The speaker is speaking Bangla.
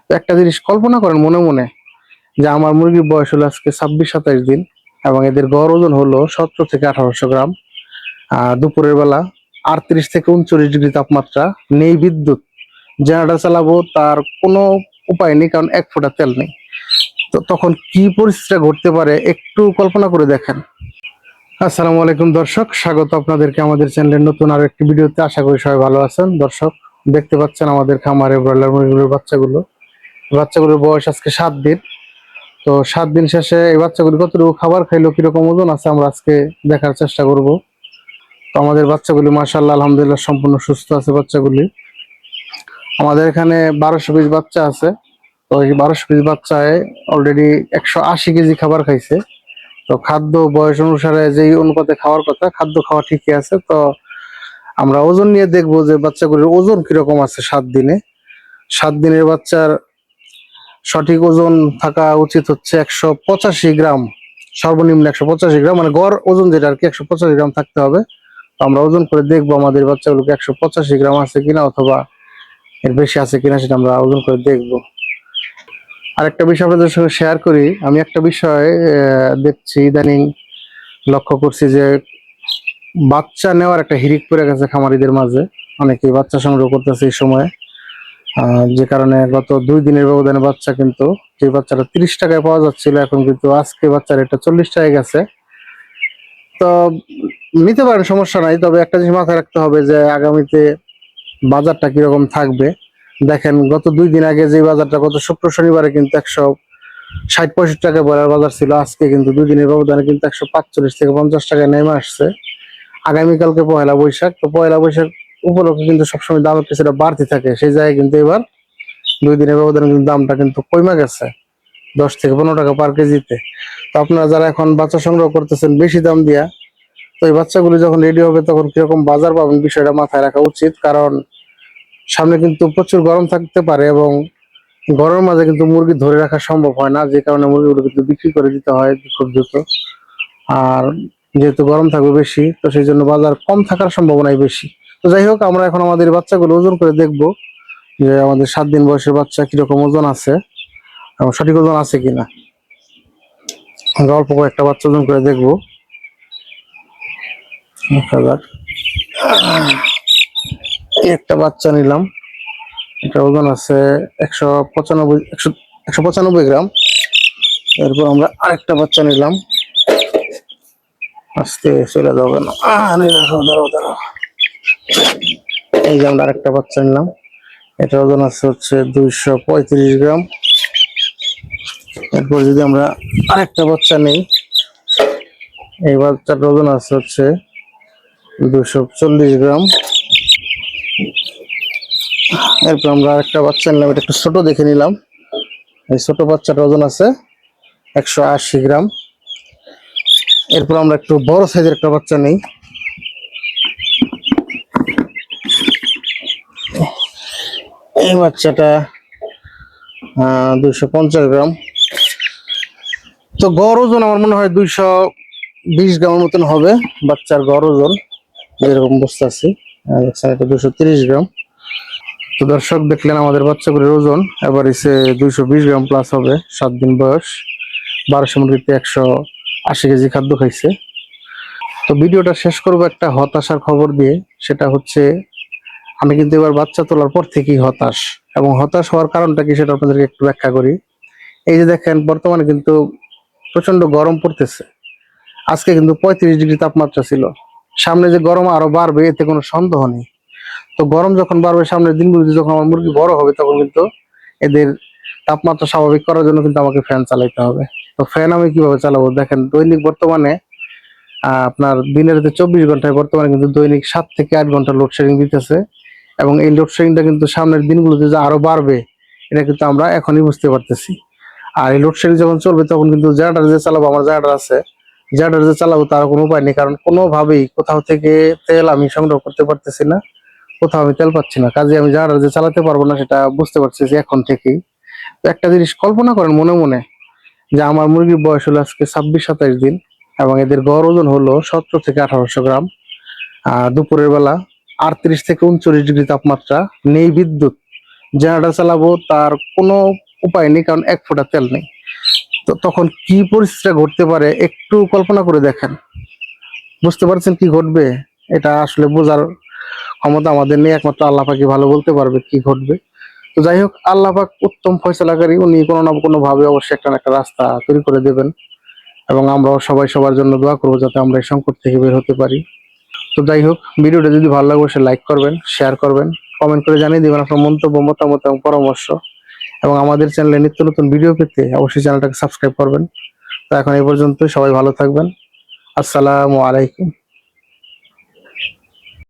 তো একটা জিনিস কল্পনা করেন মনে মনে, যে আমার মুরগির বয়স হলো আজকে 26-27 দিন, এবং এদের গড় ওজন হলো 1700 থেকে 1800 গ্রাম। দুপুরের বেলা 38 থেকে 39 ডিগ্রি তাপমাত্রা, নেই বিদ্যুৎ, জেনারেটর চালাবো তার কোনো উপায় নেই, কারণ এক ফোঁটা তেল নেই। তো তখন কি পরিস্থিতিটা ঘটতে পারে একটু কল্পনা করে দেখেন। আসসালামু আলাইকুম দর্শক, স্বাগত আপনাদেরকে আমাদের চ্যানেলের নতুন আরো একটি ভিডিওতে। আশা করি সবাই ভালো আছেন। দর্শক, দেখতে পাচ্ছেন আমাদের খামারে ব্রয়লার মুরগির বাচ্চাগুলোর বয়স আজকে 7 দিন। তো 7 দিন শেষে এই বাচ্চাগুলি কতটুকু খাবার খাইলো, কিরকম ওজন আছে, আমরা আজকে দেখার চেষ্টা করব। তো আমাদের বাচ্চাগুলি মাশাআল্লাহ আলহামদুলিল্লাহ সম্পূর্ণ সুস্থ আছে বাচ্চাগুলি। আমাদের এখানে 1200 পিস বাচ্চা আছে। তো এই 1200 পিস বাচ্চায় অলরেডি 180 কেজি খাবার খাইছে। তো খাদ্য বয়স অনুসারে যেই অনুপাতে খাওয়ার কথা, খাদ্য খাওয়া ঠিকই আছে। তো আমরা ওজন নিয়ে দেখবো যে বাচ্চাগুলির ওজন কিরকম আছে 7 দিনে। 7 দিনের বাচ্চার সঠিক ওজন থাকা উচিত হচ্ছে 185 গ্রাম, সর্বনিম্ন 185 গ্রাম, মানে গড় ওজন যেটা আর কি 185 গ্রাম থাকতে হবে। তো আমরা ওজন করে দেখবো আমাদের বাচ্চাগুলোকে 185 গ্রাম আছে কিনা, অথবা এর বেশি আছে কিনা, সেটা আমরা ওজন করে দেখবো। আরেকটা বিষয় আপনাদের সঙ্গে শেয়ার করি। আমি একটা বিষয় দেখছি ইদানিং, লক্ষ্য করছি যে বাচ্চা নেওয়ার একটা হিড়িক পড়ে গেছে খামারিদের মাঝে। অনেকেই বাচ্চা সংগ্রহ করতেছে এই সময়, যে কারণে গত 2 দিনের ব্যবধানে বাচ্চা কিন্তু, যে বাচ্চাটা 30 টাকায় পাওয়া যাচ্ছিল, এখন কিন্তু আজকে বাচ্চার এটা 40 টাকায় গেছে। তো নিতে পারেন, সমস্যা নাই, তবে একটা জিনিস মাথায় রাখতে হবে যে আগামীতে বাজারটা কিরকম থাকবে। দেখেন, গত 2 দিন আগে যে বাজারটা, গত শুক্র শনিবারে কিন্তু 160-65 টাকায় ব্রয়লার বাজার ছিল, আজকে কিন্তু 2 দিনের ব্যবধানে কিন্তু 145 থেকে 50 টাকায় নেমে আসছে। আগামীকালকে পয়লা বৈশাখ, তো পয়লা বৈশাখ উপলক্ষে কিন্তু সবসময় দাম কিছুটা বাড়তি থাকে। সেই জায়গায় কিন্তু এবার 2 দিনের ব্যবধানে কিন্তু দামটা কিন্তু কমে গেছে 10 থেকে 15 টাকা পার কেজিতে। তো আপনারা যারা এখন বাচ্চা সংগ্রহ করতেছেন বেশি দাম দিয়া, তো এই বাচ্চাগুলি যখন রেডি হবে তখন কিরকম বাজার পাবেন বিষয়টা মাথায় রাখা উচিত। কারণ সামনে কিন্তু প্রচুর গরম থাকতে পারে, এবং গরমের মাঝে কিন্তু মুরগি ধরে রাখা সম্ভব হয় না, যে কারণে মুরগিগুলো কিন্তু বিক্রি করে দিতে হয় খুব দ্রুত। আর যেহেতু গরম থাকবে বেশি, তো সেই জন্য বাজার কম থাকার সম্ভাবনাই বেশি। তো যাই হোক, আমরা এখন আমাদের বাচ্চাগুলো ওজন করে দেখবো যে আমাদের 7 দিন বয়সের বাচ্চা কিরকম ওজন আছে এবং সঠিক ওজন আছে কিনা। আমরা অল্প কয়েকটা বাচ্চা ওজন করে দেখবো। একটা বাচ্চা নিলাম, এটা ওজন আছে 195 গ্রাম। এরপর আমরা আরেকটা বাচ্চা নিলাম, আস্তে চলে যাবে না, দাঁড়াও। এই যে আমরা আরেকটা বাচ্চা নিলাম, এটা ওজন আছে হচ্ছে 235 গ্রাম। এরপর যদি আমরা আরেকটা বাচ্চা নিই, এই বাচ্চাটার ওজন আছে হচ্ছে 240 গ্রাম। এরপর আমরা আরেকটা বাচ্চা নিলাম, এটা একটু ছোট দেখে নিলাম। এই ছোট বাচ্চাটার ওজন আছে 180 গ্রাম। এরপর আমরা একটু বড় সাইজের একটা বাচ্চা নিই, এই বাচ্চাটা 250 গ্রাম। তো গড় ওজন আমার মনে হয় 220 গ্রামের মতন হবে বাচ্চার গড় ওজন, যেরকম বুঝতে আছি। এটা 230 গ্রাম। তো দর্শক, দেখলেন আমাদের বাচ্চাগুলির ওজন এবার এসে 220 গ্রাম প্লাস হবে। 7 দিন বয়স, 1200 মুরগিতে 180 কেজি খাদ্য খাইছে। তো ভিডিওটা শেষ করবো একটা হতাশার খবর দিয়ে। সেটা হচ্ছে, আমি কিন্তু এবার বাচ্চা তোলার পর থেকেই হতাশ, এবং হতাশ হওয়ার কারণটা কি সেটা আপনাদেরকে একটু ব্যাখ্যা করি। এই যে দেখেন, বর্তমানে কিন্তু প্রচন্ড গরম পড়তেছে। আজকে কিন্তু 35 ডিগ্রি তাপমাত্রা ছিল। সামনে যে গরম আরো বাড়বে এতে কোনো সন্দেহ নেই। তো গরম যখন বাড়বে সামনের দিনগুলোতে, যখন আমার মুরগি বড় হবে, তখন কিন্তু এদের তাপমাত্রা স্বাভাবিক করার জন্য কিন্তু আমাকে ফ্যান চালাইতে হবে। তো ফ্যান আমি কিভাবে চালাবো? দেখেন, দৈনিক বর্তমানে আপনার দিনের যে 24 ঘন্টায় বর্তমানে কিন্তু দৈনিক 7 থেকে 8 ঘন্টা লোডশেডিং দিতেছে, এবং এই লোডশেডিংটা কিন্তু সামনের দিনগুলোতে যে আরো বাড়বে, এটা কিন্তু আমরা এখনই বুঝতে পারতেছি। আর এই লোডশেডিং যখন চলবে, তখন কিন্তু জেনারেটর যে চালাবো, আমার জেনারেটর আছে, জেনারেটর যে চালাবো তার কোনো উপায় নেই, কারণ কোনোভাবেই কোথাও থেকে তেল আমি সংগ্রহ করতে পারতেছি না, কোথাও আমি তেল পাচ্ছি না। কাজে আমি জেনারেটর যে চালাতে পারবো না, সেটা বুঝতে পারতেছি এখন থেকেই। তো একটা জিনিস কল্পনা করেন মনে মনে, যে আমার মুরগির বয়স হলো আজকে 26-27 দিন, এবং এদের গড় ওজন হলো 1700 থেকে 1800 গ্রাম। দুপুরের বেলা 38 থেকে 39 ডিগ্রি তাপমাত্রা, নেই বিদ্যুৎ, জেনারেটর চালাবো, তার কোনো উপায় নেই, কারণ এক ফোঁটা তেল নেই। তো তখন কি পরিস্থিতিটা ঘটতে পারে একটু কল্পনা করে দেখেন। বুঝতে পারছেন কি ঘটবে? এটা আসলে বোঝার ক্ষমতা আমাদের নেই, একমাত্র আল্লাহ পাকই ভালো বলতে পারবে কি ঘটবে। তো যাই হোক, আল্লাহ পাক উত্তম ফয়সালাকারী, উনি কোনো না কোনো ভাবে অবশ্যই একটা না একটা রাস্তা তৈরি করে দেবেন, এবং আমরাও সবাই সবার জন্য দোয়া করবো যাতে আমরা এই সংকট থেকে বের হতে পারি। তো যাই হোক, ভিডিওটা যদি ভালো লাগে অবশ্যই লাইক করবেন, শেয়ার করবেন, কমেন্ট করে জানিয়ে দিবেন আপনার মন্তব্য, মতামত এবং পরামর্শ। এবং আমাদের চ্যানেলে নিত্য নতুন ভিডিও পেতে অবশ্যই চ্যানেলটাকে সাবস্ক্রাইব করবেন। তো এখন এই পর্যন্ত, সবাই ভালো থাকবেন। আসসালামু আলাইকুম।